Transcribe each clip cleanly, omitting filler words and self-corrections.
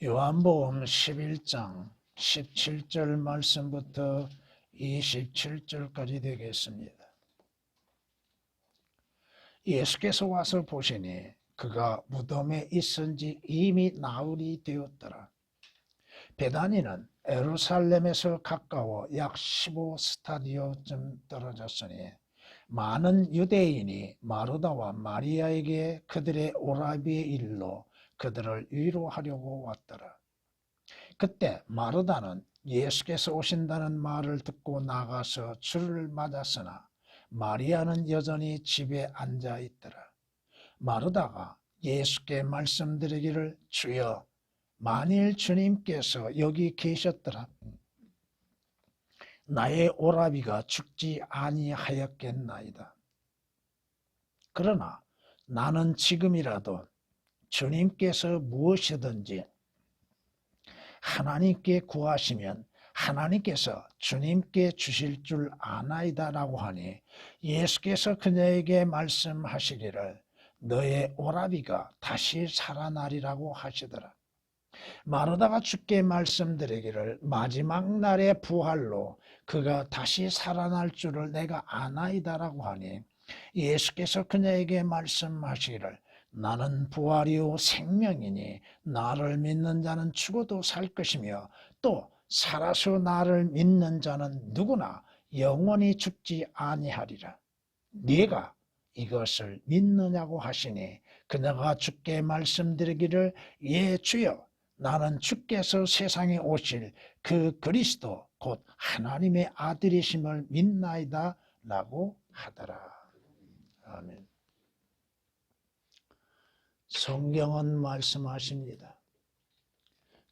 요한복음 11장 17절 말씀부터 27절까지 되겠습니다. 예수께서 와서 보시니 그가 무덤에 있은 지 이미 나흘이 되었더라. 베다니는 예루살렘에서 가까워 약 15스타디오쯤 떨어졌으니 많은 유대인이 마르다와 마리아에게 그들의 오라비의 일로 그들을 위로하려고 왔더라. 그때 마르다는 예수께서 오신다는 말을 듣고 나가서 주를 맞았으나 마리아는 여전히 집에 앉아 있더라. 마르다가 예수께 말씀드리기를 주여, 만일 주님께서 여기 계셨더라 나의 오라비가 죽지 아니하였겠나이다. 그러나 나는 지금이라도 주님께서 무엇이든지 하나님께 구하시면 하나님께서 주님께 주실 줄 아나이다 라고 하니 예수께서 그녀에게 말씀하시기를 너의 오라비가 다시 살아나리라고 하시더라. 마르다가 주께 말씀드리기를 마지막 날의 부활로 그가 다시 살아날 줄을 내가 아나이다 라고 하니 예수께서 그녀에게 말씀하시기를 나는 부활이요 생명이니 나를 믿는 자는 죽어도 살 것이며 또 살아서 나를 믿는 자는 누구나 영원히 죽지 아니하리라. 네가 이것을 믿느냐고 하시니 그녀가 주께 말씀드리기를 예 주여, 나는 주께서 세상에 오실 그 그리스도 곧 하나님의 아들이심을 믿나이다 라고 하더라. 아멘. 성경은 말씀하십니다.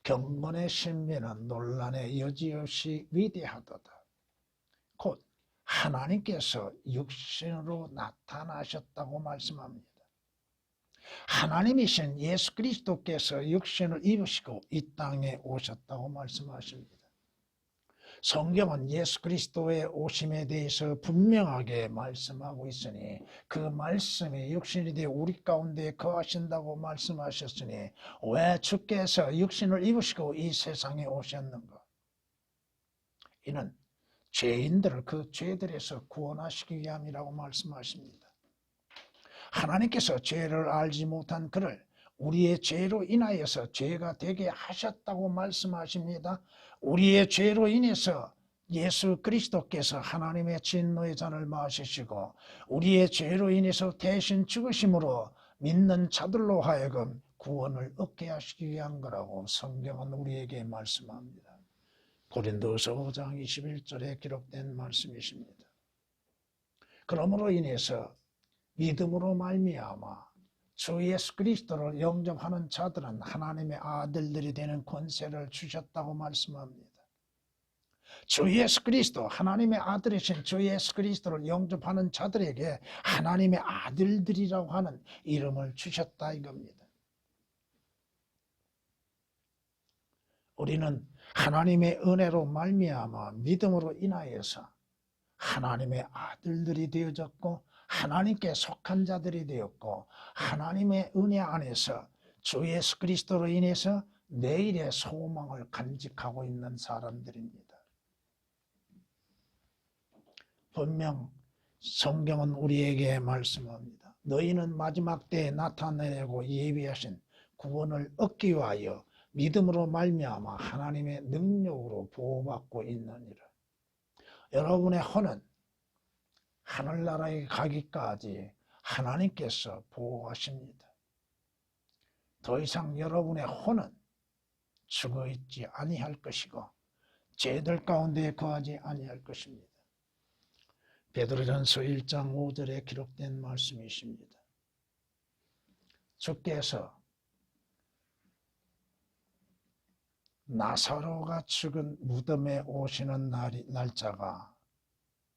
경건의 신비는 논란의 여지없이 위대하도다. 곧 하나님께서 육신으로 나타나셨다고 말씀합니다. 하나님이신 예수 그리스도께서 육신을 입으시고 이 땅에 오셨다고 말씀하십니다. 성경은 예수 그리스도의 오심에 대해서 분명하게 말씀하고 있으니 그 말씀이 육신이 되어 우리 가운데 거하신다고 말씀하셨으니 왜 주께서 육신을 입으시고 이 세상에 오셨는가? 이는 죄인들을 그 죄들에서 구원하시기 위함이라고 말씀하십니다. 하나님께서 죄를 알지 못한 그를 우리의 죄로 인하여서 죄가 되게 하셨다고 말씀하십니다. 우리의 죄로 인해서 예수 그리스도께서 하나님의 진노의 잔을 마시시고 우리의 죄로 인해서 대신 죽으심으로 믿는 자들로 하여금 구원을 얻게 하시기 위한 거라고 성경은 우리에게 말씀합니다. 고린도서 5장 21절에 기록된 말씀이십니다. 그러므로 인해서 믿음으로 말미암아 주 예수 그리스도를 영접하는 자들은 하나님의 아들들이 되는 권세를 주셨다고 말씀합니다. 주 예수 그리스도, 하나님의 아들이신 주 예수 그리스도를 영접하는 자들에게 하나님의 아들들이라고 하는 이름을 주셨다 이겁니다. 우리는 하나님의 은혜로 말미암아 믿음으로 인하여서 하나님의 아들들이 되어졌고 하나님께 속한 자들이 되었고 하나님의 은혜 안에서 주 예수 그리스도로 인해서 내일의 소망을 간직하고 있는 사람들입니다. 분명 성경은 우리에게 말씀합니다. 너희는 마지막 때에 나타내고 예비하신 구원을 얻기 위하여 믿음으로 말미암아 하나님의 능력으로 보호받고 있느니라. 여러분의 혼은 하늘나라에 가기까지 하나님께서 보호하십니다. 더 이상 여러분의 혼은 죽어있지 아니할 것이고 죄들 가운데 거하지 아니할 것입니다. 베드로전서 1장 5절에 기록된 말씀이십니다. 주께서 나사로가 죽은 무덤에 오시는 날짜가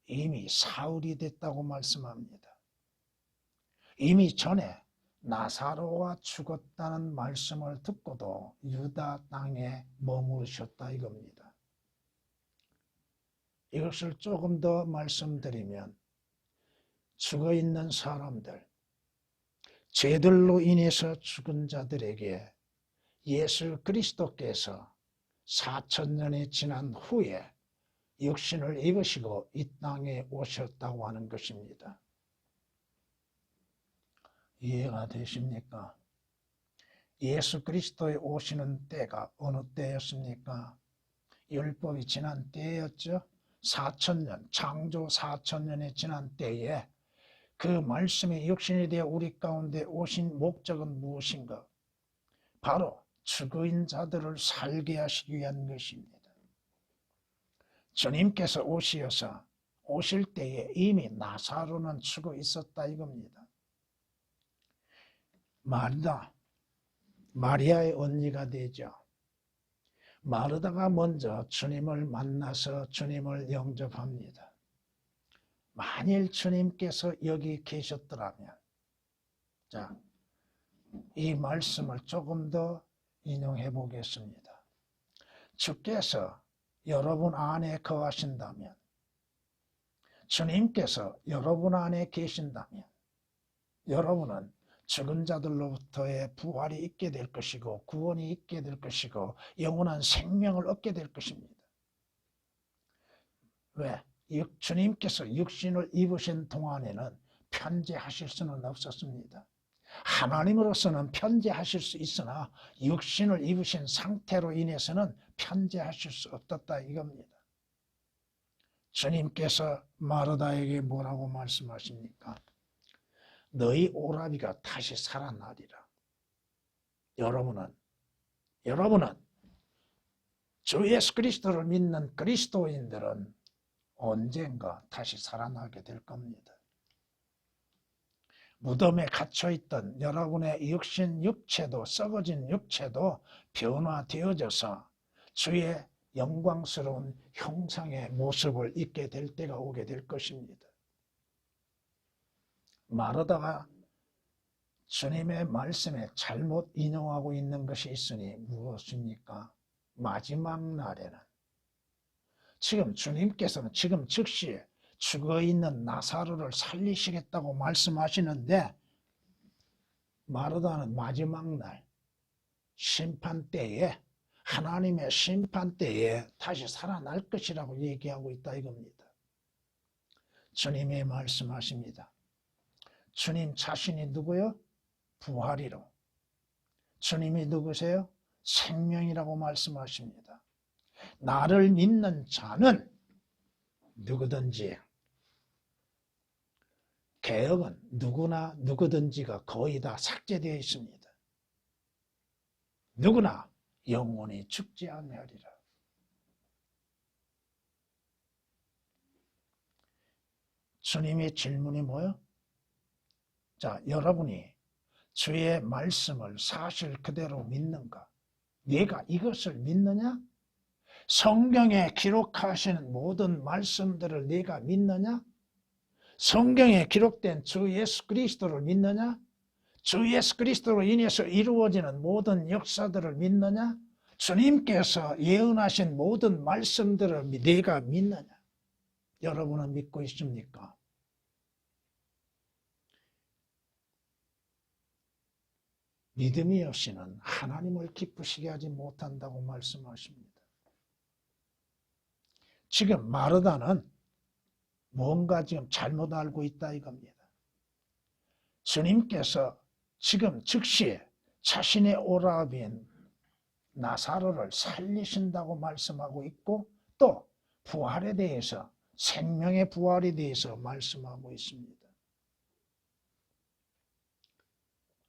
이미 사흘이 됐다고 말씀합니다. 이미 전에 나사로가 죽었다는 말씀을 듣고도 유다 땅에 머무르셨다 이겁니다. 이것을 조금 더 말씀드리면 죽어있는 사람들, 죄들로 인해서 죽은 자들에게 예수 그리스도께서 4000년이 지난 후에 육신을 입으시고 이 땅에 오셨다고 하는 것입니다. 이해가 되십니까? 예수 그리스도의 오시는 때가 어느 때였습니까? 율법이 지난 때였죠. 4000년, 창조 4000년이 지난 때에 그 말씀이 육신이 되어 우리 가운데 오신 목적은 무엇인가? 바로 죽어있는 자들을 살게 하시기 위한 것입니다. 주님께서 오실 때에 이미 나사로는 죽어 있었다 이겁니다. 마리아의 언니가 되죠. 마르다가 먼저 주님을 만나서 주님을 영접합니다. 만일 주님께서 여기 계셨더라면, 자, 이 말씀을 조금 더 인용해 보겠습니다. 주께서 여러분 안에 거하신다면, 주님께서 여러분 안에 계신다면 여러분은 죽은 자들로부터의 부활이 있게 될 것이고 구원이 있게 될 것이고 영원한 생명을 얻게 될 것입니다. 왜? 주님께서 육신을 입으신 동안에는 편재하실 수는 없었습니다. 하나님으로서는 편재하실 수 있으나 육신을 입으신 상태로 인해서는 편재하실 수 없었다 이겁니다. 주님께서 마르다에게 뭐라고 말씀하십니까? 너희 오라비가 다시 살아나리라. 여러분은 주 예수 그리스도를 믿는 그리스도인들은 언젠가 다시 살아나게 될 겁니다. 무덤에 갇혀있던 여러분의 육신 육체도 썩어진 육체도 변화되어져서 주의 영광스러운 형상의 모습을 입게 될 때가 오게 될 것입니다. 마르다가 주님의 말씀에 잘못 인용하고 있는 것이 있으니 무엇입니까? 마지막 날에는 지금 주님께서는 지금 즉시 죽어있는 나사로를 살리시겠다고 말씀하시는데 마르다는 마지막 날 심판 때에 하나님의 심판 때에 다시 살아날 것이라고 얘기하고 있다 이겁니다. 주님이 말씀하십니다. 주님 자신이 누구요? 부활이로. 주님이 누구세요? 생명이라고 말씀하십니다. 나를 믿는 자는 누구든지, 개혁은 누구나 누구든지가 거의 다 삭제되어 있습니다. 누구나 영원히 죽지 아니하리라. 주님의 질문이 뭐예요? 자, 여러분이 주의 말씀을 사실 그대로 믿는가? 내가 이것을 믿느냐? 성경에 기록하시는 모든 말씀들을 내가 믿느냐? 성경에 기록된 주 예수 그리스도를 믿느냐? 주 예수 그리스도로 인해서 이루어지는 모든 역사들을 믿느냐? 주님께서 예언하신 모든 말씀들을 내가 믿느냐? 여러분은 믿고 있습니까? 믿음이 없이는 하나님을 기쁘시게 하지 못한다고 말씀하십니다. 지금 마르다는 뭔가 지금 잘못 알고 있다 이겁니다. 주님께서 지금 즉시 자신의 오라비인 나사로를 살리신다고 말씀하고 있고 또 부활에 대해서 생명의 부활에 대해서 말씀하고 있습니다.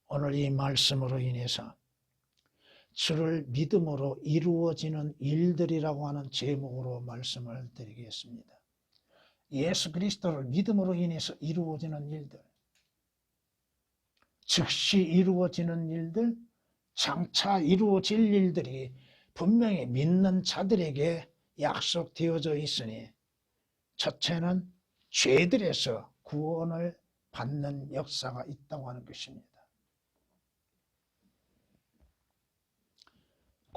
오늘 이 말씀으로 인해서 주를 믿음으로 이루어지는 일들이라고 하는 제목으로 말씀을 드리겠습니다. 예수 그리스도를 믿음으로 인해서 이루어지는 일들, 즉시 이루어지는 일들, 장차 이루어질 일들이 분명히 믿는 자들에게 약속되어져 있으니 첫째는 죄들에서 구원을 받는 역사가 있다고 하는 것입니다.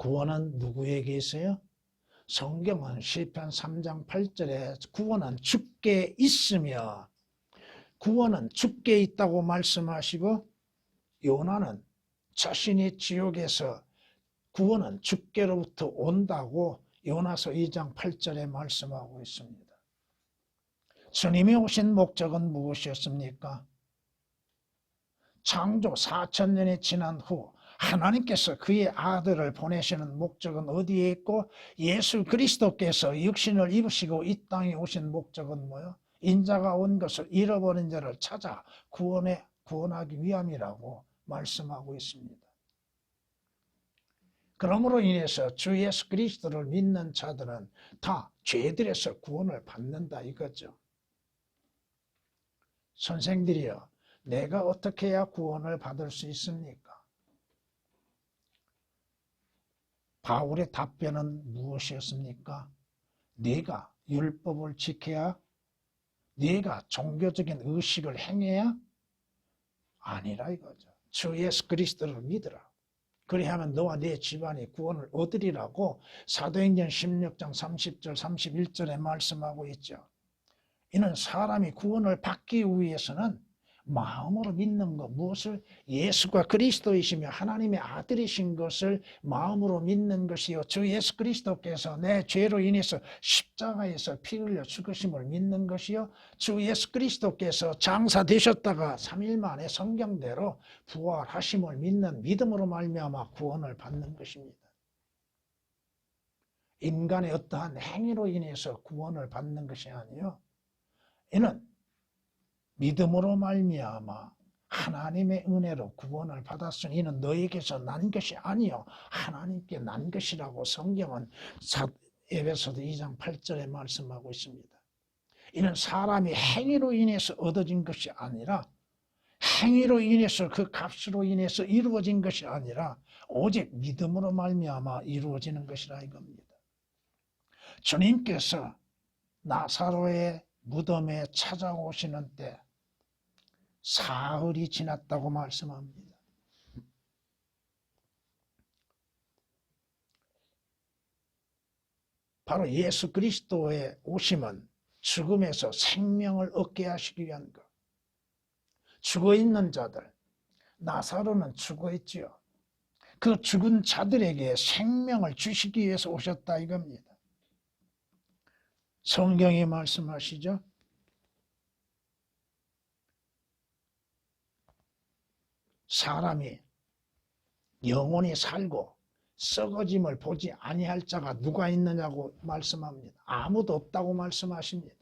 구원은 누구에게 있어요? 성경은 시편 3장 8절에 구원은 주께 있으며 구원은 주께 있다고 말씀하시고 요나는 자신이 지옥에서 구원은 주께로부터 온다고 요나서 2장 8절에 말씀하고 있습니다. 주님이 오신 목적은 무엇이었습니까? 창조 4,000년이 지난 후 하나님께서 그의 아들을 보내시는 목적은 어디에 있고, 예수 그리스도께서 육신을 입으시고 이 땅에 오신 목적은 뭐요? 인자가 온 것을 잃어버린 자를 찾아 구원하기 위함이라고 말씀하고 있습니다. 그러므로 인해서 주 예수 그리스도를 믿는 자들은 다 죄들에서 구원을 받는다 이거죠. 선생들이여, 내가 어떻게 해야 구원을 받을 수 있습니까? 바울의 답변은 무엇이었습니까? 네가 율법을 지켜야? 네가 종교적인 의식을 행해야? 아니라 이거죠. 주 예수 그리스도를 믿으라. 그리하면 너와 네 집안이 구원을 얻으리라고 사도행전 16장 30절 31절에 말씀하고 있죠. 이는 사람이 구원을 받기 위해서는 마음으로 믿는 것, 무엇을? 예수가 그리스도이시며 하나님의 아들이신 것을 마음으로 믿는 것이요, 주 예수 그리스도께서 내 죄로 인해서 십자가에서 피 흘려 죽으심을 믿는 것이요, 주 예수 그리스도께서 장사되셨다가 3일 만에 성경대로 부활하심을 믿는 믿음으로 말미암아 구원을 받는 것입니다. 인간의 어떠한 행위로 인해서 구원을 받는 것이 아니요, 이는 믿음으로 말미암아 하나님의 은혜로 구원을 받았으니 이는 너에게서 난 것이 아니요 하나님께 난 것이라고 성경은 에베소서 2장 8절에 말씀하고 있습니다. 이는 사람이 행위로 인해서 얻어진 것이 아니라, 행위로 인해서 그 값으로 인해서 이루어진 것이 아니라 오직 믿음으로 말미암아 이루어지는 것이라 이겁니다. 주님께서 나사로의 무덤에 찾아오시는 때 사흘이 지났다고 말씀합니다. 바로 예수 그리스도의 오심은 죽음에서 생명을 얻게 하시기 위한 것. 죽어있는 자들, 나사로는 죽어있지요. 그 죽은 자들에게 생명을 주시기 위해서 오셨다 이겁니다. 성경이 말씀하시죠. 사람이 영원히 살고 썩어짐을 보지 아니할 자가 누가 있느냐고 말씀합니다. 아무도 없다고 말씀하십니다.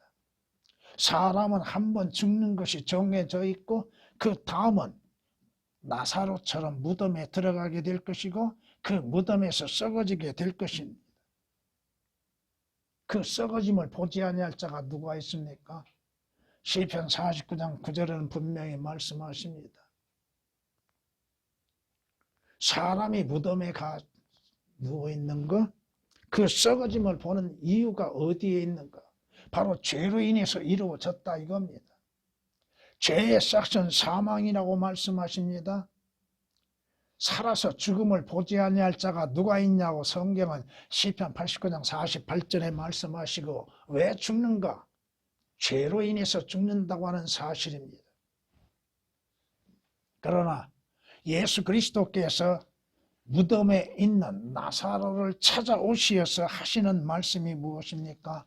사람은 한번 죽는 것이 정해져 있고 그 다음은 나사로처럼 무덤에 들어가게 될 것이고 그 무덤에서 썩어지게 될 것입니다. 그 썩어짐을 보지 아니할 자가 누가 있습니까? 시편 49장 9절에는 분명히 말씀하십니다. 사람이 무덤에 누워있는 것, 그 썩어짐을 보는 이유가 어디에 있는가? 바로 죄로 인해서 이루어졌다 이겁니다. 죄의 싹은 사망이라고 말씀하십니다. 살아서 죽음을 보지 아니할 자가 누가 있냐고 성경은 시편 89장 48절에 말씀하시고, 왜 죽는가? 죄로 인해서 죽는다고 하는 사실입니다. 그러나 예수 그리스도께서 무덤에 있는 나사로를 찾아오시어서 하시는 말씀이 무엇입니까?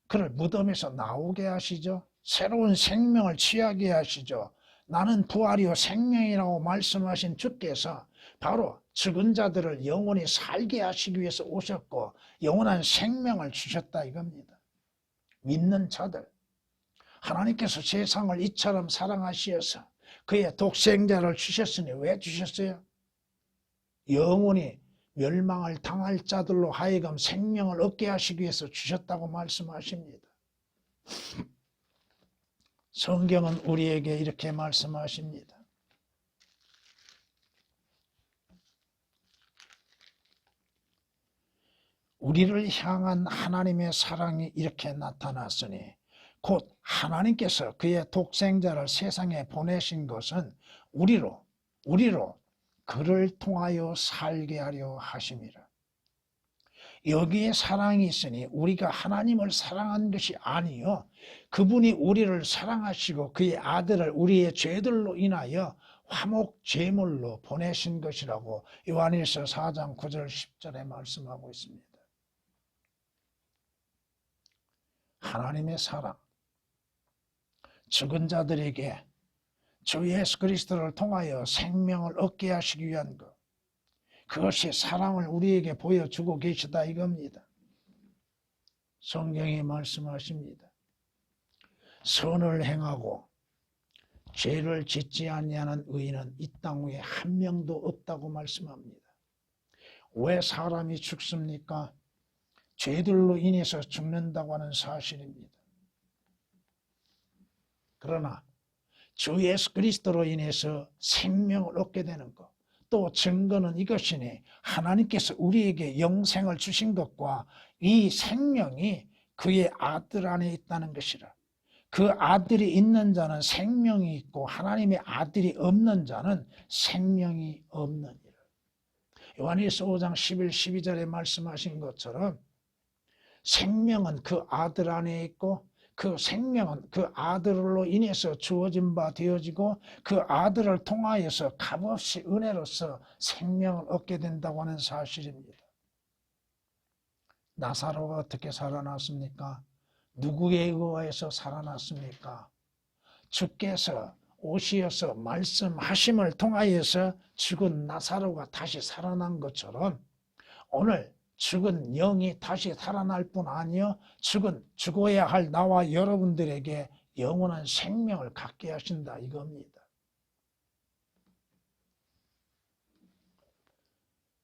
그를 무덤에서 나오게 하시죠. 새로운 생명을 취하게 하시죠. 나는 부활이요 생명이라고 말씀하신 주께서 바로 죽은 자들을 영원히 살게 하시기 위해서 오셨고 영원한 생명을 주셨다 이겁니다. 믿는 자들, 하나님께서 세상을 이처럼 사랑하시어서 그의 독생자를 주셨으니 왜 주셨어요? 영원히 멸망을 당할 자들로 하여금 생명을 얻게 하시기 위해서 주셨다고 말씀하십니다. 성경은 우리에게 이렇게 말씀하십니다. 우리를 향한 하나님의 사랑이 이렇게 나타났으니 곧 하나님께서 그의 독생자를 세상에 보내신 것은 우리로 그를 통하여 살게 하려 하심이라. 여기에 사랑이 있으니 우리가 하나님을 사랑한 것이 아니요 그분이 우리를 사랑하시고 그의 아들을 우리의 죄들로 인하여 화목 제물로 보내신 것이라고 요한일서 4장 9절 10절에 말씀하고 있습니다. 하나님의 사랑, 죽은 자들에게 주 예수 그리스도를 통하여 생명을 얻게 하시기 위한 것, 그것이 사랑을 우리에게 보여주고 계시다 이겁니다. 성경이 말씀하십니다. 선을 행하고 죄를 짓지 아니하는 의인은 이 땅 위에 한 명도 없다고 말씀합니다. 왜 사람이 죽습니까? 죄들로 인해서 죽는다고 하는 사실입니다. 그러나 주 예수 그리스도로 인해서 생명을 얻게 되는 것, 또 증거는 이것이니 하나님께서 우리에게 영생을 주신 것과 이 생명이 그의 아들 안에 있다는 것이라. 그 아들이 있는 자는 생명이 있고 하나님의 아들이 없는 자는 생명이 없느니라. 요한일서 5장 11, 12절에 말씀하신 것처럼 생명은 그 아들 안에 있고 그 생명은 그 아들로 인해서 주어진 바 되어지고 그 아들을 통하여서 값없이 은혜로서 생명을 얻게 된다고 하는 사실입니다. 나사로가 어떻게 살아났습니까? 누구에 의해서 살아났습니까? 주께서 오시어서 말씀하심을 통하여서 죽은 나사로가 다시 살아난 것처럼 오늘 죽은 영이 다시 살아날 뿐 아니요 죽어야 할 나와 여러분들에게 영원한 생명을 갖게 하신다 이겁니다.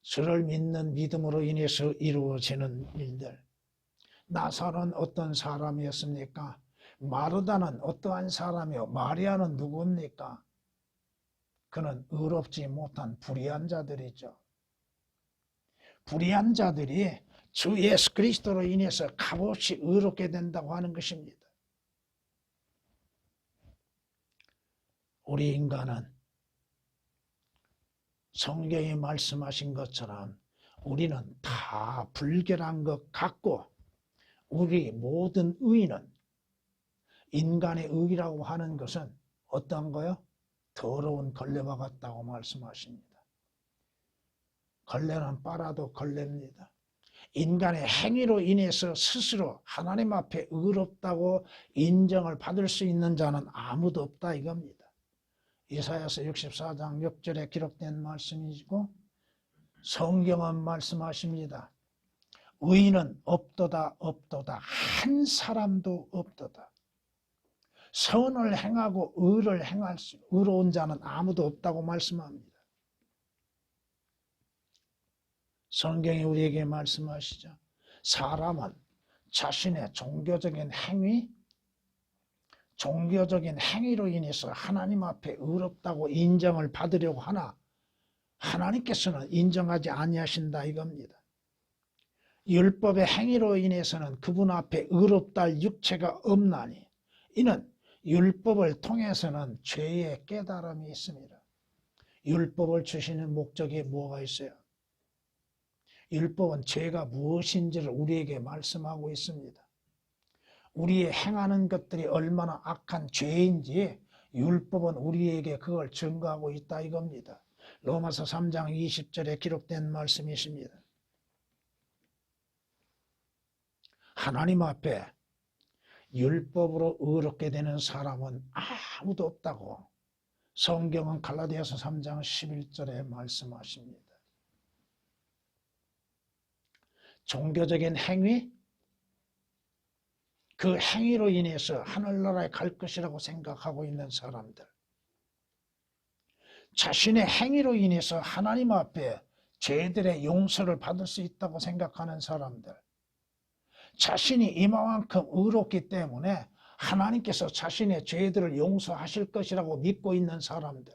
주를 믿는 믿음으로 인해서 이루어지는 일들. 나사로는 어떤 사람이었습니까? 마르다는 어떠한 사람이요? 마리아는 누구입니까? 그는 의롭지 못한 불의한 자들이죠. 불의한 자들이 주 예수 그리스도로 인해서 값없이 의롭게 된다고 하는 것입니다. 우리 인간은 성경이 말씀하신 것처럼 우리는 다 불결한 것 같고 우리 모든 의는 인간의 의라고 하는 것은 어떤 거요? 더러운 걸레와 같다고 말씀하십니다. 걸레는 빨아도 걸레입니다. 인간의 행위로 인해서 스스로 하나님 앞에 의롭다고 인정을 받을 수 있는 자는 아무도 없다 이겁니다. 이사야서 64장 6절에 기록된 말씀이고 성경은 말씀하십니다. 의인은 없도다 없도다 한 사람도 없도다. 선을 행하고 의를 행할 수 의로운 자는 아무도 없다고 말씀합니다. 성경이 우리에게 말씀하시죠. 사람은 자신의 종교적인 행위로 인해서 하나님 앞에 의롭다고 인정을 받으려고 하나 하나님께서는 인정하지 아니하신다 이겁니다. 율법의 행위로 인해서는 그분 앞에 의롭다 할 육체가 없나니 이는 율법을 통해서는 죄의 깨달음이 있습니다. 율법을 주시는 목적이 뭐가 있어요? 율법은 죄가 무엇인지를 우리에게 말씀하고 있습니다. 우리의 행하는 것들이 얼마나 악한 죄인지 율법은 우리에게 그걸 증거하고 있다 이겁니다. 로마서 3장 20절에 기록된 말씀이십니다. 하나님 앞에 율법으로 의롭게 되는 사람은 아무도 없다고 성경은 갈라디아서 3장 11절에 말씀하십니다. 종교적인 행위, 그 행위로 인해서 하늘나라에 갈 것이라고 생각하고 있는 사람들, 자신의 행위로 인해서 하나님 앞에 죄들의 용서를 받을 수 있다고 생각하는 사람들, 자신이 이만큼 의롭기 때문에 하나님께서 자신의 죄들을 용서하실 것이라고 믿고 있는 사람들,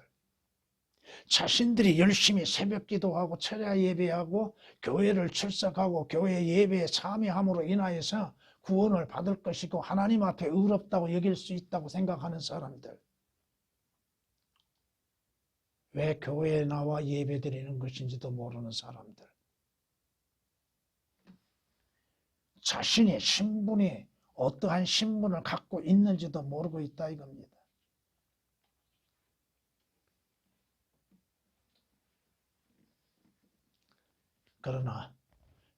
자신들이 열심히 새벽기도하고 철야 예배하고 교회를 출석하고 교회 예배에 참여함으로 인하여서 구원을 받을 것이고 하나님 앞에 의롭다고 여길 수 있다고 생각하는 사람들, 왜 교회에 나와 예배드리는 것인지도 모르는 사람들, 자신의 신분이 어떠한 신분을 갖고 있는지도 모르고 있다 이겁니다. 그러나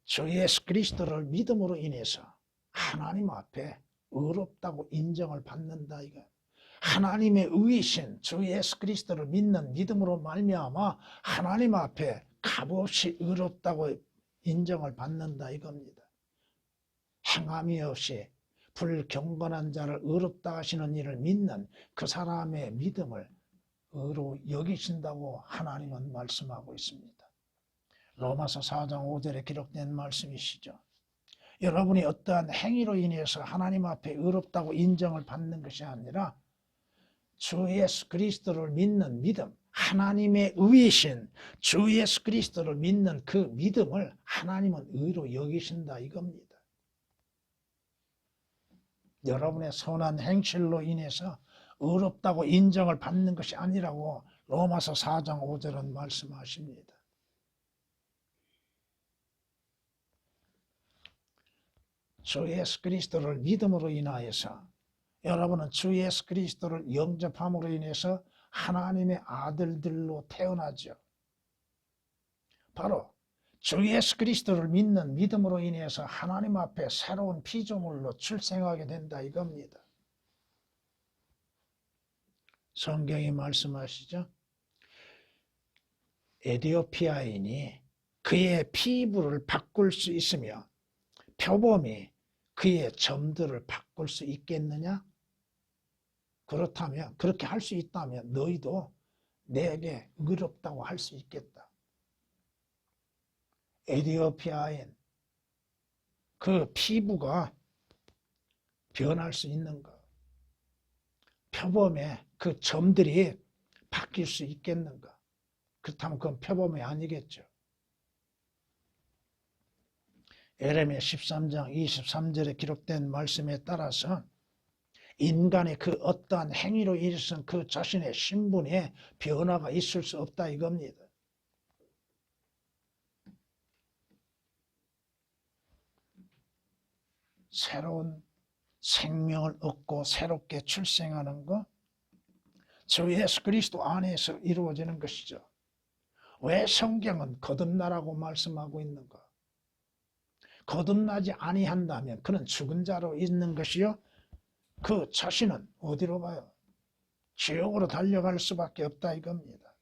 주 예수 그리스도를 믿음으로 인해서 하나님 앞에 의롭다고 인정을 받는다 이거. 하나님의 의이신 주 예수 그리스도를 믿는 믿음으로 말미암아 하나님 앞에 값없이 의롭다고 인정을 받는다 이겁니다. 행함이 없이 불경건한 자를 의롭다 하시는 이를 믿는 그 사람의 믿음을 의로 여기신다고 하나님은 말씀하고 있습니다. 로마서 4장 5절에 기록된 말씀이시죠. 여러분이 어떠한 행위로 인해서 하나님 앞에 의롭다고 인정을 받는 것이 아니라 주 예수 그리스도를 믿는 믿음, 하나님의 의이신 주 예수 그리스도를 믿는 그 믿음을 하나님은 의로 여기신다 이겁니다. 여러분의 선한 행실로 인해서 의롭다고 인정을 받는 것이 아니라고 로마서 4장 5절은 말씀하십니다. 주 예수 그리스도를 믿음으로 인하여서 여러분은 주 예수 그리스도를 영접함으로 인해서 하나님의 아들들로 태어나죠. 바로 주 예수 그리스도를 믿는 믿음으로 인해서 하나님 앞에 새로운 피조물로 출생하게 된다 이겁니다. 성경이 말씀하시죠. 에디오피아인이 그의 피부를 바꿀 수 있으며 표범이 그의 점들을 바꿀 수 있겠느냐? 그렇다면, 그렇게 할 수 있다면 너희도 내게 의롭다고 할 수 있겠다. 에디오피아인 그 피부가 변할 수 있는가? 표범의 그 점들이 바뀔 수 있겠는가? 그렇다면 그건 표범이 아니겠죠. 에레미야 13장 23절에 기록된 말씀에 따라서 인간의 그 어떠한 행위로 인해서 그 자신의 신분에 변화가 있을 수 없다 이겁니다. 새로운 생명을 얻고 새롭게 출생하는 것, 주 예수 그리스도 안에서 이루어지는 것이죠. 왜 성경은 거듭나라고 말씀하고 있는가? 거듭나지 아니한다면 그는 죽은 자로 있는 것이요, 그 자신은 어디로 가요? 지옥으로 달려갈 수밖에 없다 이겁니다.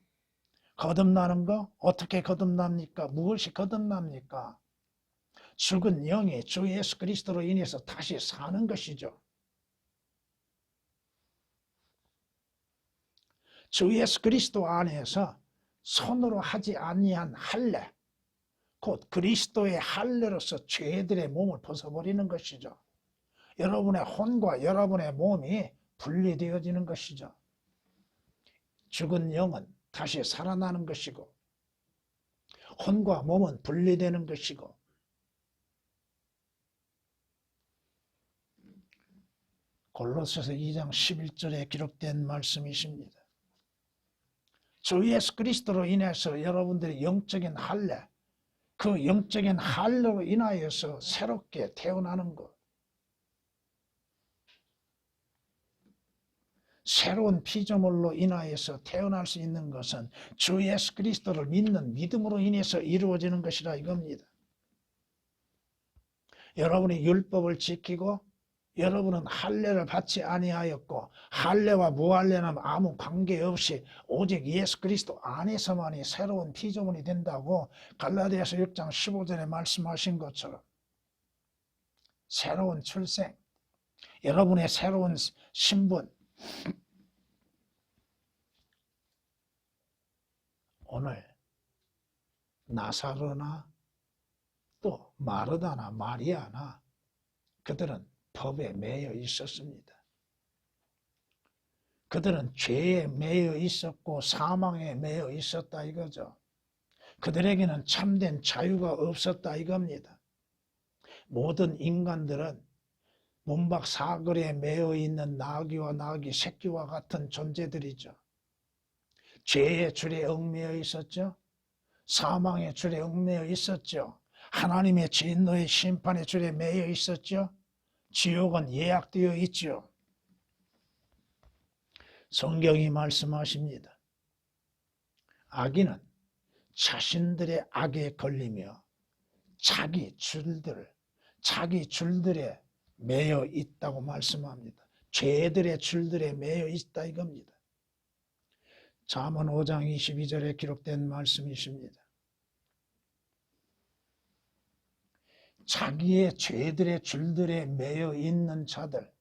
거듭나는 거 어떻게 거듭납니까? 무엇이 거듭납니까? 죽은 영이 주 예수 그리스도로 인해서 다시 사는 것이죠. 주 예수 그리스도 안에서 손으로 하지 아니한 할례, 곧 그리스도의 할례로서 죄들의 몸을 벗어버리는 것이죠. 여러분의 혼과 여러분의 몸이 분리되어지는 것이죠. 죽은 영은 다시 살아나는 것이고 혼과 몸은 분리되는 것이고, 골로새서 2장 11절에 기록된 말씀이십니다. 주 예수 그리스도로 인해서 여러분들의 영적인 할례, 그 영적인 할례로 인하여서 새롭게 태어나는 것, 새로운 피조물로 인하여서 태어날 수 있는 것은 주 예수 그리스도를 믿는 믿음으로 인해서 이루어지는 것이라 이겁니다. 여러분이 율법을 지키고 여러분은 할례를 받지 아니하였고 할례와 무할례는 아무 관계없이 오직 예수 그리스도 안에서만이 새로운 피조물이 된다고 갈라디아서 6장 15절에 말씀하신 것처럼 새로운 출생, 여러분의 새로운 신분, 오늘 나사로나 또 마르다나 마리아나 그들은 법에 매여 있었습니다. 그들은 죄에 매여 있었고 사망에 매여 있었다 이거죠. 그들에게는 참된 자유가 없었다 이겁니다. 모든 인간들은 문밖 사거리에 매여 있는 나귀와 나귀 새끼와 같은 존재들이죠. 죄의 줄에 얽매여 있었죠. 사망의 줄에 얽매여 있었죠. 하나님의 진노의 심판의 줄에 매여 있었죠. 지옥은 예약되어 있죠. 성경이 말씀하십니다. 악인은 자신들의 악에 걸리며 자기 줄들에 매여 있다고 말씀합니다. 죄들의 줄들에 매여 있다 이겁니다. 잠언 5장 22절에 기록된 말씀이십니다. 자기의 죄들의 줄들에 매여 있는 자들,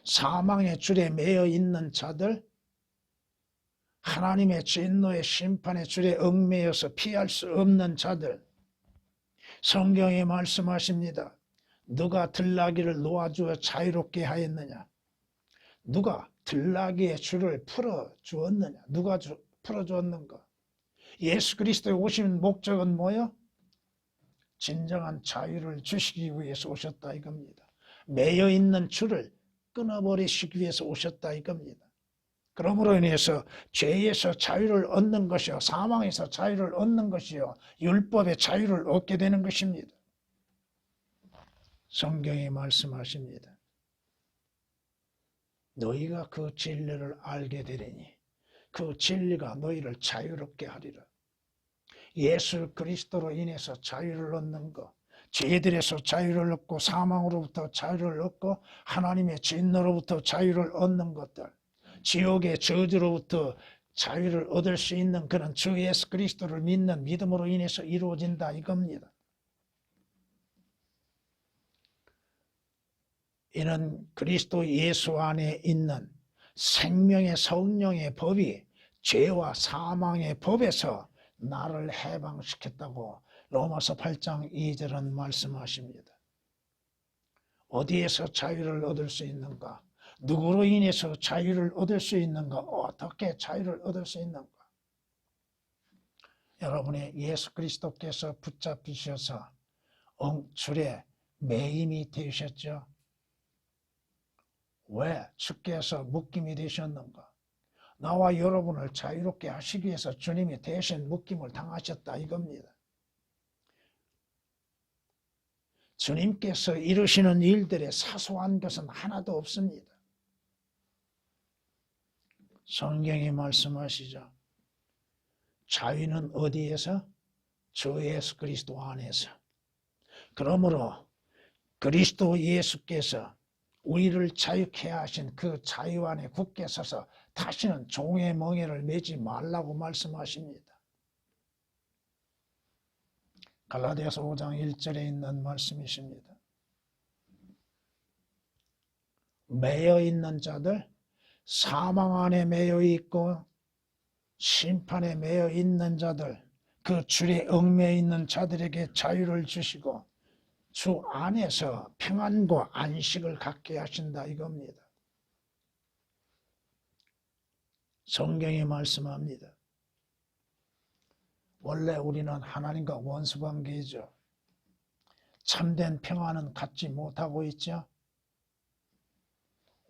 사망의 줄에 매여 있는 자들, 하나님의 진노의 심판의 줄에 얽매여서 피할 수 없는 자들, 성경에 말씀하십니다. 누가 들나귀를 놓아주어 자유롭게 하였느냐? 누가 들나귀의 줄을 풀어주었느냐? 누가 풀어주었는가? 예수 그리스도의 오신 목적은 뭐요? 진정한 자유를 주시기 위해서 오셨다 이겁니다. 매여있는 줄을 끊어버리시기 위해서 오셨다 이겁니다. 그러므로 인해서 죄에서 자유를 얻는 것이요, 사망에서 자유를 얻는 것이요, 율법의 자유를 얻게 되는 것입니다. 성경이 말씀하십니다. 너희가 그 진리를 알게 되리니 그 진리가 너희를 자유롭게 하리라. 예수 그리스도로 인해서 자유를 얻는 것, 죄들에서 자유를 얻고 사망으로부터 자유를 얻고 하나님의 진노로부터 자유를 얻는 것들, 지옥의 저주로부터 자유를 얻을 수 있는 그런 주 예수 그리스도를 믿는 믿음으로 인해서 이루어진다 이겁니다. 이는 그리스도 예수 안에 있는 생명의 성령의 법이 죄와 사망의 법에서 나를 해방시켰다고 로마서 8장 2절은 말씀하십니다. 어디에서 자유를 얻을 수 있는가? 누구로 인해서 자유를 얻을 수 있는가? 어떻게 자유를 얻을 수 있는가? 여러분의 예수 그리스도께서 붙잡히셔서 줄에 매임이 되셨죠? 왜 주께서 묶임이 되셨는가? 나와 여러분을 자유롭게 하시기 위해서 주님이 대신 묶임을 당하셨다 이겁니다. 주님께서 이루시는 일들의 사소한 것은 하나도 없습니다. 성경이 말씀하시죠. 자유는 어디에서? 주 예수 그리스도 안에서. 그러므로 그리스도 예수께서 우리를 자유케 하신 그 자유 안에 굳게 서서 다시는 종의 멍에를 매지 말라고 말씀하십니다. 갈라디아서 5장 1절에 있는 말씀이십니다. 매여 있는 자들, 사망 안에 매여 있고 심판에 매여 있는 자들, 그 줄에 얽매여 있는 자들에게 자유를 주시고 주 안에서 평안과 안식을 갖게 하신다 이겁니다. 성경이 말씀합니다. 원래 우리는 하나님과 원수관계이죠. 참된 평안은 갖지 못하고 있죠.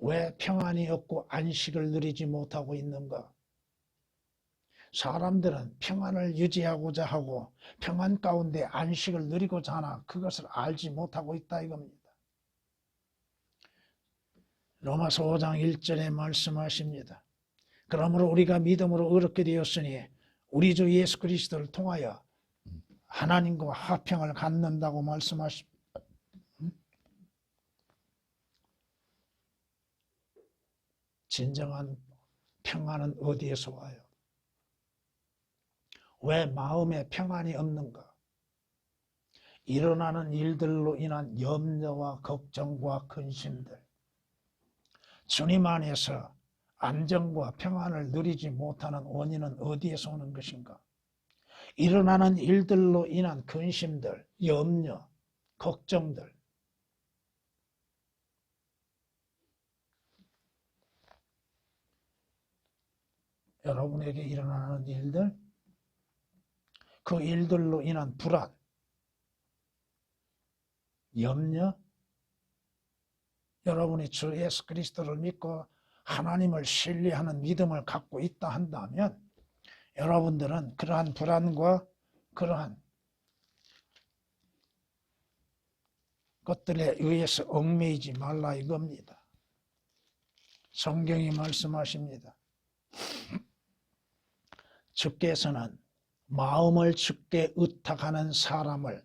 왜 평안이 없고 안식을 누리지 못하고 있는가? 사람들은 평안을 유지하고자 하고 평안 가운데 안식을 누리고자 하나 그것을 알지 못하고 있다 이겁니다. 로마서 5장 1절에 말씀하십니다. 그러므로 우리가 믿음으로 의롭게 되었으니 우리 주 예수 그리스도를 통하여 하나님과 화평을 갖는다고 말씀하십니다. 진정한 평안은 어디에서 와요? 왜 마음에 평안이 없는가? 일어나는 일들로 인한 염려와 걱정과 근심들, 주님 안에서 안정과 평안을 누리지 못하는 원인은 어디에서 오는 것인가? 일어나는 일들로 인한 근심들, 염려, 걱정들, 여러분에게 일어나는 일들, 그 일들로 인한 불안, 염려, 여러분이 주 예수 그리스도를 믿고 하나님을 신뢰하는 믿음을 갖고 있다 한다면 여러분들은 그러한 불안과 그러한 것들에 의해서 얽매이지 말라 이겁니다. 성경이 말씀하십니다. 주께서는 마음을 주께 의탁하는 사람을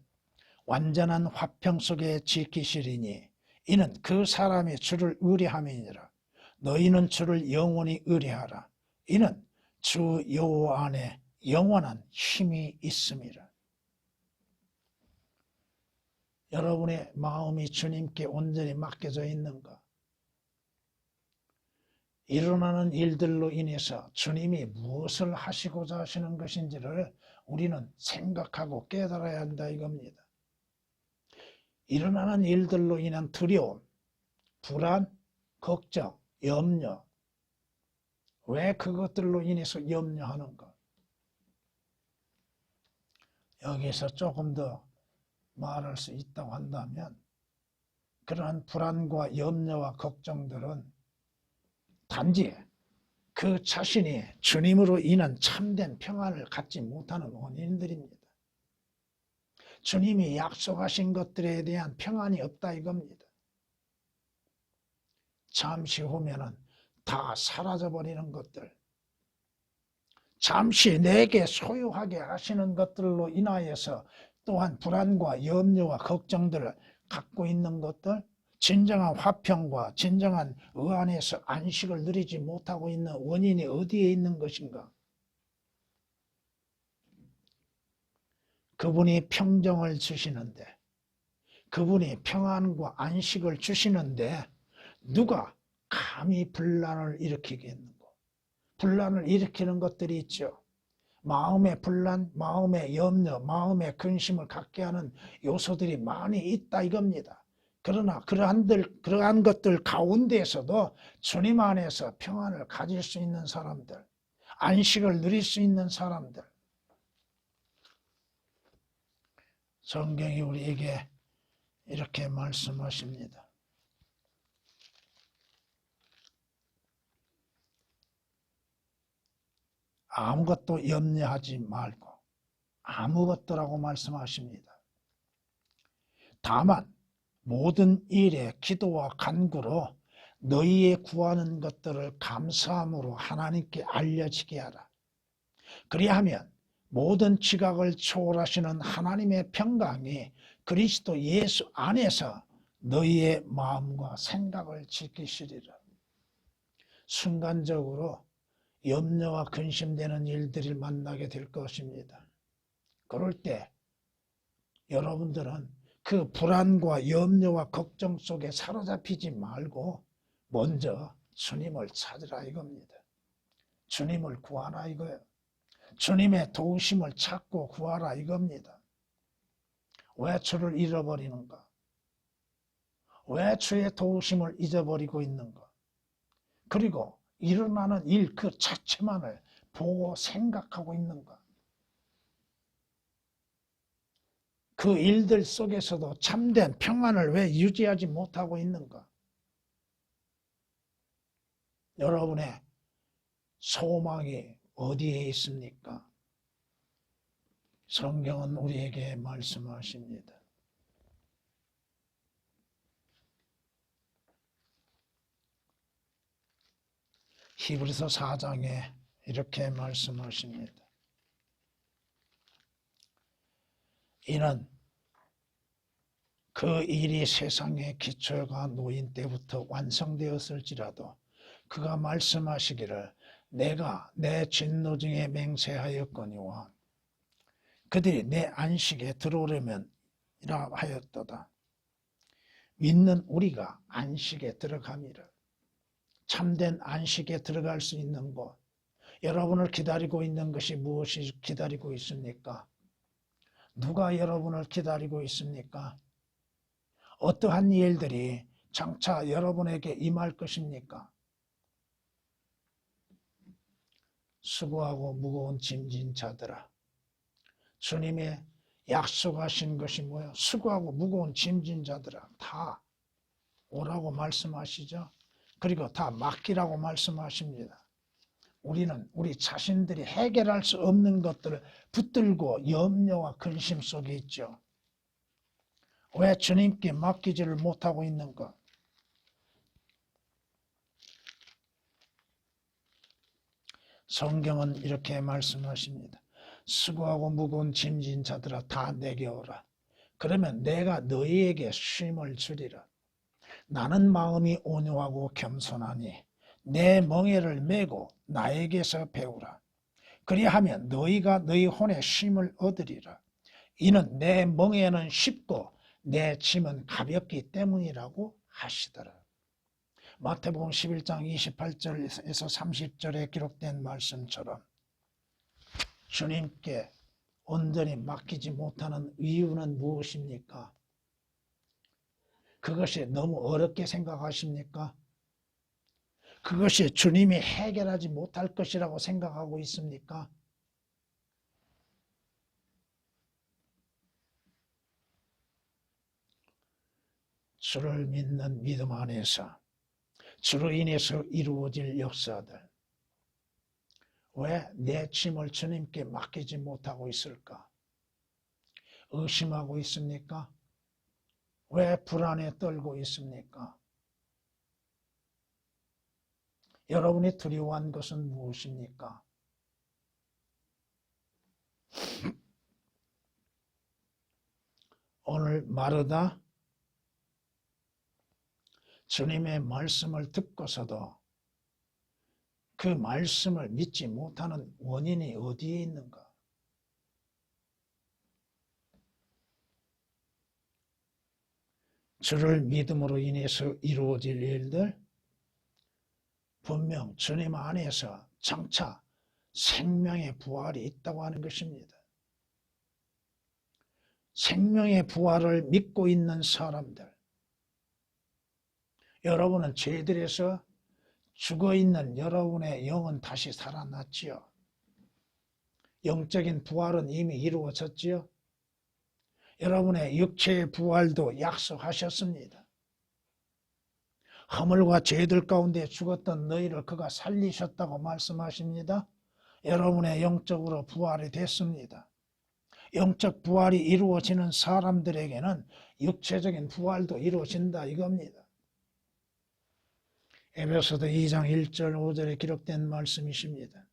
완전한 화평 속에 지키시리니 이는 그 사람이 주를 의뢰함이니라. 너희는 주를 영원히 의뢰하라. 이는 주 여호와 안에 영원한 힘이 있음이라. 여러분의 마음이 주님께 온전히 맡겨져 있는가? 일어나는 일들로 인해서 주님이 무엇을 하시고자 하시는 것인지를 우리는 생각하고 깨달아야 한다 이겁니다. 일어나는 일들로 인한 두려움, 불안, 걱정, 염려, 왜 그것들로 인해서 염려하는가? 여기서 조금 더 말할 수 있다고 한다면 그러한 불안과 염려와 걱정들은 단지 그 자신이 주님으로 인한 참된 평안을 갖지 못하는 원인들입니다. 주님이 약속하신 것들에 대한 평안이 없다 이겁니다. 잠시 후면은 다 사라져버리는 것들, 잠시 내게 소유하게 하시는 것들로 인하여서 또한 불안과 염려와 걱정들을 갖고 있는 것들, 진정한 화평과 진정한 의안에서 안식을 누리지 못하고 있는 원인이 어디에 있는 것인가? 그분이 평정을 주시는데, 그분이 평안과 안식을 주시는데 누가 감히 분란을 일으키겠는가? 분란을 일으키는 것들이 있죠. 마음의 분란, 마음의 염려, 마음의 근심을 갖게 하는 요소들이 많이 있다 이겁니다. 그러나 그러한 것들 가운데에서도 주님 안에서 평안을 가질 수 있는 사람들, 안식을 누릴 수 있는 사람들, 성경이 우리에게 이렇게 말씀하십니다. 아무것도 염려하지 말고 아무것도라고 말씀하십니다. 다만 모든 일에 기도와 간구로 너희의 구하는 것들을 감사함으로 하나님께 알려지게 하라. 그리하면 모든 지각을 초월하시는 하나님의 평강이 그리스도 예수 안에서 너희의 마음과 생각을 지키시리라. 순간적으로 염려와 근심되는 일들을 만나게 될 것입니다. 그럴 때 여러분들은 그 불안과 염려와 걱정 속에 사로잡히지 말고 먼저 주님을 찾으라 이겁니다. 주님을 구하라 이거예요. 주님의 도우심을 찾고 구하라 이겁니다. 왜 주를 잃어버리는가? 왜 주의 도우심을 잊어버리고 있는가? 그리고 일어나는 일 그 자체만을 보고 생각하고 있는가? 그 일들 속에서도 참된 평안을 왜 유지하지 못하고 있는가? 여러분의 소망이 어디에 있습니까? 성경은 우리에게 말씀하십니다. 히브리서 4장에 이렇게 말씀하십니다. 이는 그 일이 세상의 기초가 놓인 때부터 완성되었을지라도 그가 말씀하시기를 내가 내 진노 중에 맹세하였거니와 그들이 내 안식에 들어오려면 이라 하였도다. 믿는 우리가 안식에 들어감이라. 참된 안식에 들어갈 수 있는 곳, 여러분을 기다리고 있는 것이 무엇이 기다리고 있습니까? 누가 여러분을 기다리고 있습니까? 어떠한 일들이 장차 여러분에게 임할 것입니까? 수고하고 무거운 짐진 자들아, 주님의 약속하신 것이 뭐예요? 수고하고 무거운 짐진 자들아 다 오라고 말씀하시죠. 그리고 다 맡기라고 말씀하십니다. 우리는 우리 자신들이 해결할 수 없는 것들을 붙들고 염려와 근심 속에 있죠. 왜 주님께 맡기지를 못하고 있는가? 성경은 이렇게 말씀하십니다. 수고하고 무거운 짐진 자들아 다 내게 오라. 그러면 내가 너희에게 쉼을 주리라. 나는 마음이 온유하고 겸손하니 내 멍에를 메고 나에게서 배우라. 그리하면 너희가 너희 혼의 쉼을 얻으리라. 이는 내 멍에는 쉽고 내 짐은 가볍기 때문이라고 하시더라. 마태복음 11장 28절에서 30절에 기록된 말씀처럼 주님께 온전히 맡기지 못하는 이유는 무엇입니까? 그것이 너무 어렵게 생각하십니까? 그것이 주님이 해결하지 못할 것이라고 생각하고 있습니까? 주를 믿는 믿음 안에서 주로 인해서 이루어질 역사들, 왜 내 짐을 주님께 맡기지 못하고 있을까? 의심하고 있습니까? 왜 불안에 떨고 있습니까? 여러분이 두려워한 것은 무엇입니까? 오늘 마르다 주님의 말씀을 듣고서도 그 말씀을 믿지 못하는 원인이 어디에 있는가? 주를 믿음으로 인해서 이루어질 일들, 분명 주님 안에서 장차 생명의 부활이 있다고 하는 것입니다. 생명의 부활을 믿고 있는 사람들, 여러분은 죄들에서 죽어있는 여러분의 영은 다시 살아났지요. 영적인 부활은 이미 이루어졌지요. 여러분의 육체의 부활도 약속하셨습니다. 허물과 죄들 가운데 죽었던 너희를 그가 살리셨다고 말씀하십니다. 여러분의 영적으로 부활이 됐습니다. 영적 부활이 이루어지는 사람들에게는 육체적인 부활도 이루어진다 이겁니다. 에베소서 2장 1절 5절에 기록된 말씀이십니다.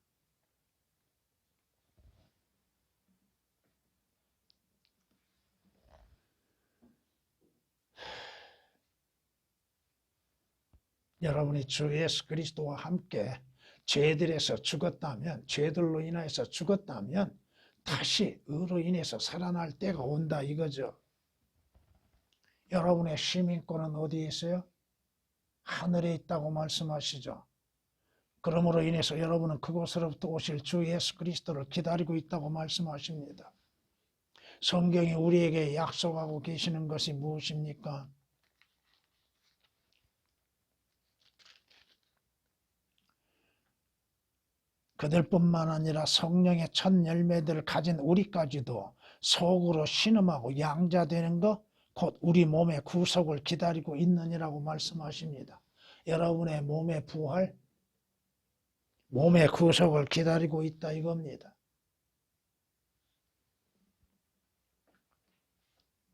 여러분이 주 예수 그리스도와 함께 죄들에서 죽었다면, 죄들로 인해서 죽었다면 다시 의로 인해서 살아날 때가 온다 이거죠. 여러분의 시민권은 어디에 있어요? 하늘에 있다고 말씀하시죠. 그러므로 인해서 여러분은 그곳으로부터 오실 주 예수 그리스도를 기다리고 있다고 말씀하십니다. 성경이 우리에게 약속하고 계시는 것이 무엇입니까? 그들뿐만 아니라 성령의 첫 열매들을 가진 우리까지도 속으로 신음하고 양자되는 것, 곧 우리 몸의 구속을 기다리고 있느니라고 말씀하십니다. 여러분의 몸의 부활, 몸의 구속을 기다리고 있다 이겁니다.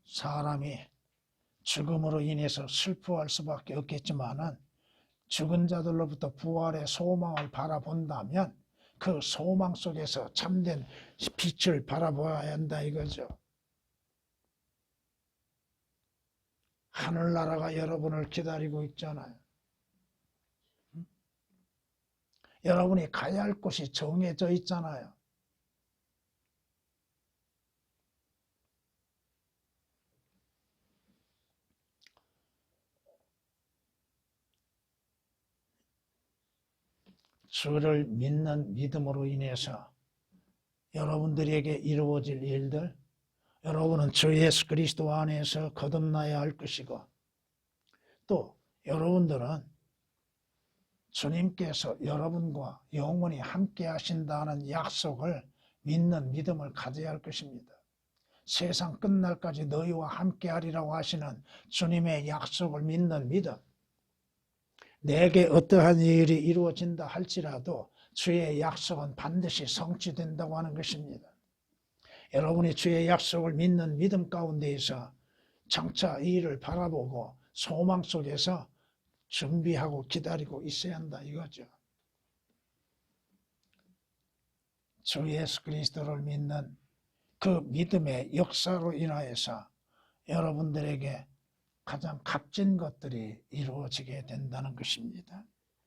사람이 죽음으로 인해서 슬퍼할 수밖에 없겠지만은 죽은 자들로부터 부활의 소망을 바라본다면 그 소망 속에서 참된 빛을 바라보아야 한다 이거죠. 하늘나라가 여러분을 기다리고 있잖아요. 여러분이 가야 할 곳이 정해져 있잖아요. 주를 믿는 믿음으로 인해서 여러분들에게 이루어질 일들, 여러분은 주 예수 그리스도 안에서 거듭나야 할 것이고, 또 여러분들은 주님께서 여러분과 영원히 함께 하신다는 약속을 믿는 믿음을 가져야 할 것입니다. 세상 끝날까지 너희와 함께 하리라고 하시는 주님의 약속을 믿는 믿음, 내게 어떠한 일이 이루어진다 할지라도 주의 약속은 반드시 성취된다고 하는 것입니다. 여러분이 주의 약속을 믿는 믿음 가운데에서 장차 이 일을 바라보고 소망 속에서 준비하고 기다리고 있어야 한다 이거죠. 주 예수 그리스도를 믿는 그 믿음의 역사로 인하여서 여러분들에게 가장 값진 것들이 이루어지게 된다는 것입니다.